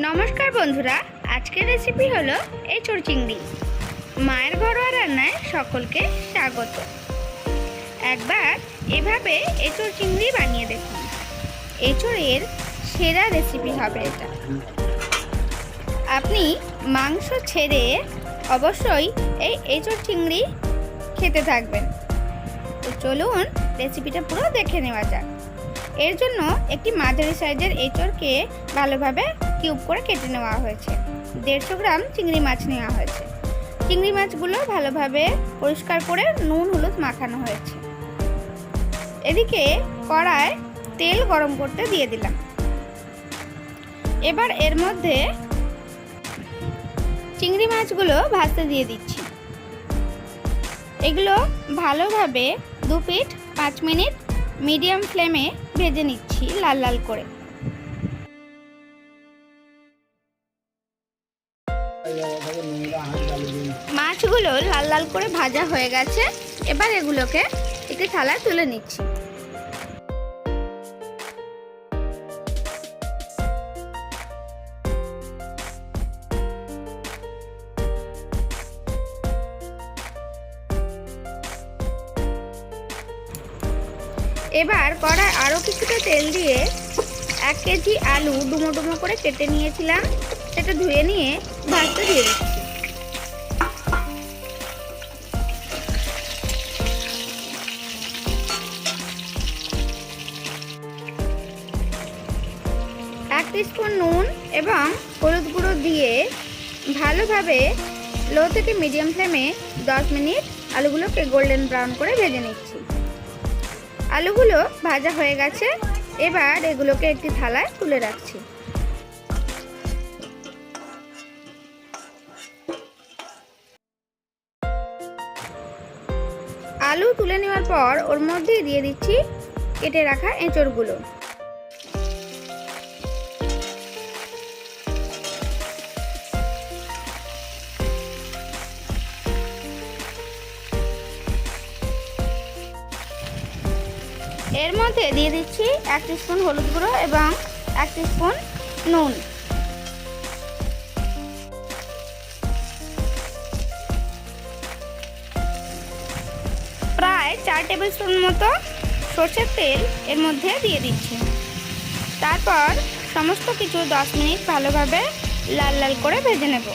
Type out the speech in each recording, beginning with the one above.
নমস্কার বন্ধুরা, আজকের রেসিপি হলো এঁচোড় চিংড়ি। মায়ের ঘরোয়া রান্নায় সকলকে স্বাগত। একবার এভাবে এঁচোড় চিংড়ি বানিয়ে দেখুন। এঁচোড়ের সেরা রেসিপি হবে এটা। আপনি মাংস ছেড়ে অবশ্যই এই এঁচোড় চিংড়ি খেতে থাকবেন। তো চলুন রেসিপিটা পুরো দেখে নেওয়া যাক। এর জন্য একটি মাঝারি সাইজের এঁচোড়কে ভালোভাবে কিউব করে কেটে নেওয়া হয়েছে। 150 গ্রাম চিংড়ি মাছ নেওয়া হয়েছে। চিংড়ি মাছগুলো ভালোভাবে পরিষ্কার করে নুন হলুদ মাখানো হয়েছে। এদিকে কড়ায় তেল গরম করতে দিয়ে দিলাম। এবার এর মধ্যে চিংড়ি মাছগুলো ভাজতে দিয়ে দিচ্ছি। এগুলো ভালোভাবে 2 পিঠ 5 মিনিট মিডিয়াম ফ্লেমে ভেজে নিচ্ছি লাল লাল করে। মাছগুলো লাল লাল করে ভাজা হয়ে গেছে। এবার এগুলোকে একটি থালায় তুলে নিচ্ছি। এবার কড়ায় আরও কিছুটা তেল দিয়ে 1 কেজি আলু ডুমো ডুমো করে কেটে নিয়েছিলাম, সেটা ধুয়ে নিয়ে ভাজতে দিয়ে দিচ্ছি। এক টিস্পুন নুন এবং হলুদ গুঁড়ো দিয়ে ভালোভাবে লো থেকে মিডিয়াম ফ্লেমে 10 মিনিট আলুগুলোকে গোল্ডেন ব্রাউন করে ভেজে নিচ্ছি। আলুগুলো ভাজা হয়ে গেছে। এবার এগুলোকে একটি থালায় তুলে রাখছি। আলু তুলে নেওয়ার পর ওর মধ্যে দিয়ে দিচ্ছি কেটে রাখা এঁচোড়গুলো। এর মধ্যে দিয়ে দিচ্ছি 1 টিস্পুন হলুদ গুঁড়ো এবং 1 টিস্পুন নুন। প্রায় 4 টেবিল স্পুন মতো সরষের তেল এর মধ্যে দিয়ে দিচ্ছি। তারপর সমস্ত কিছু 10 মিনিট ভালোভাবে লাল লাল করে ভেজে নেব।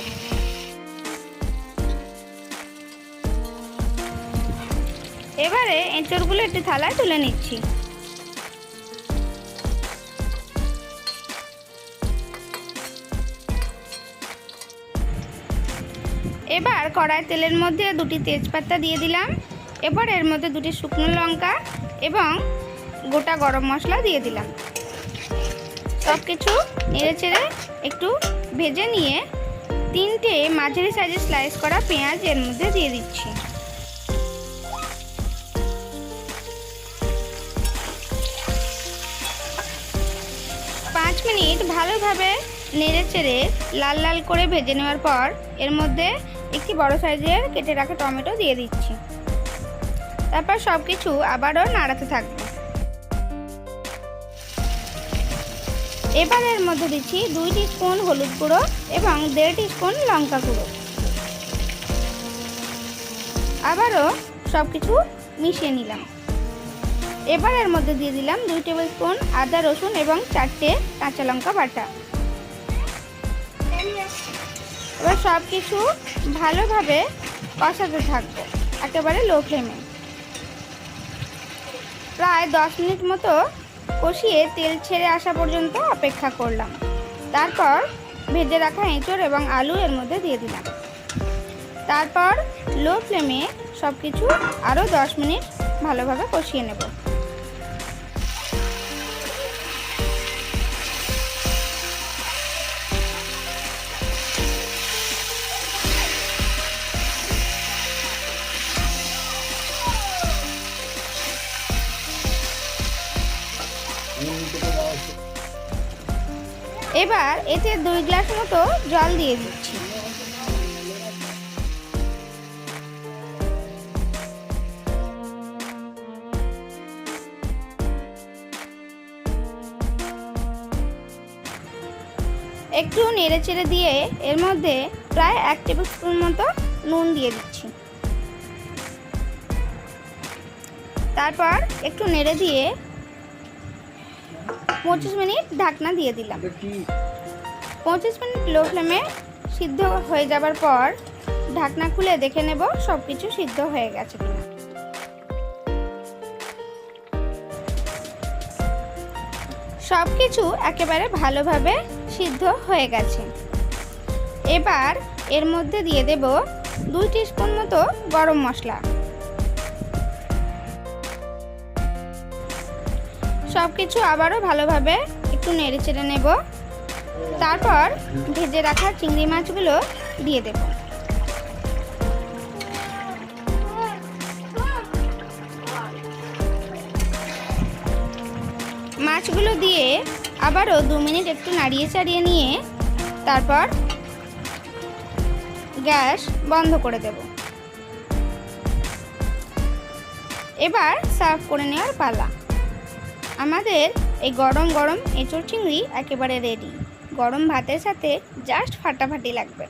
এবারে এঁচোড়গুলো একটি থালায় তুলে নিচ্ছি। এবার কড়াই তেলের মধ্যে 2টি তেজপাতা দিয়ে দিলাম। এবার এর মধ্যে 2টি শুকনো লঙ্কা এবং গোটা গরম মশলা দিয়ে দিলাম। সব কিছু নেড়েচেড়ে একটু ভেজে নিয়ে 3টে মাঝারি সাইজে স্লাইস করা পেঁয়াজ এর মধ্যে দিয়ে দিচ্ছি। মিনিট ভালোভাবে নেড়েচেড়ে লাল লাল করে ভেজে নেওয়ার পর এর মধ্যে একটি বড় সাইজের কেটে রাখা টমেটো দিয়ে দিচ্ছি। তারপর সব কিছু আবারও নাড়াতে থাকবো। এবার এর মধ্যে দিচ্ছি 2 টিস্পুন হলুদ গুঁড়ো এবং 1.5 টিস্পুন লঙ্কা গুঁড়ো। আবারও সব কিছু মিশিয়ে নিলাম। এবার এর মধ্যে দিয়ে দিলাম 2 টেবিল স্পুন আদা রসুন এবং 4টে কাঁচা লঙ্কা বাটা। এবার সব কিছু ভালোভাবে কষাতে থাকবো একেবারে লো ফ্লেমে। প্রায় 10 মিনিট মতো কষিয়ে তেল ছেড়ে আসা পর্যন্ত অপেক্ষা করলাম। তারপর ভেজে রাখা এঁচোড় এবং আলু এর মধ্যে দিয়ে দিলাম। তারপর লো ফ্লেমে সব কিছু আরও 10 মিনিট ভালোভাবে কষিয়ে নেব। এবার এতে 2 গ্লাস মতো জল দিয়ে দিচ্ছি। একটু নেড়ে চেড়ে দিয়ে এর মধ্যে প্রায় 1 টেবিল স্পুন মতো নুন দিয়ে দিচ্ছি। তারপর একটু নেড়ে দিয়ে 25 মিনিট ঢাকনা দিয়ে দিলাম। 25 মিনিট লো ফ্লেমে সিদ্ধ হয়ে যাবার পর ঢাকনা খুলে দেখে নেব সব কিছু সিদ্ধ হয়ে গেছে কিনা। সব কিছু একেবারে ভালোভাবে সিদ্ধ হয়ে গেছে। এবার এর মধ্যে দিয়ে দেব 2 টিস্পুন মতো গরম মশলা। সব কিছু আবারও ভালোভাবে একটু নেড়ে চেড়ে নেব। তারপর ভেজে রাখা চিংড়ি মাছগুলো দিয়ে দেব। মাছগুলো দিয়ে আবারও 2 মিনিট একটু নাড়িয়ে চাড়িয়ে নিয়ে তারপর গ্যাস বন্ধ করে দেব। এবার সার্ভ করে নেওয়ার পালা। আমাদের এই গরম গরম এঁচোড় চিংড়ি একেবারে রেডি। গরম ভাতের সাথে জাস্ট ফাটাফাটি লাগবে।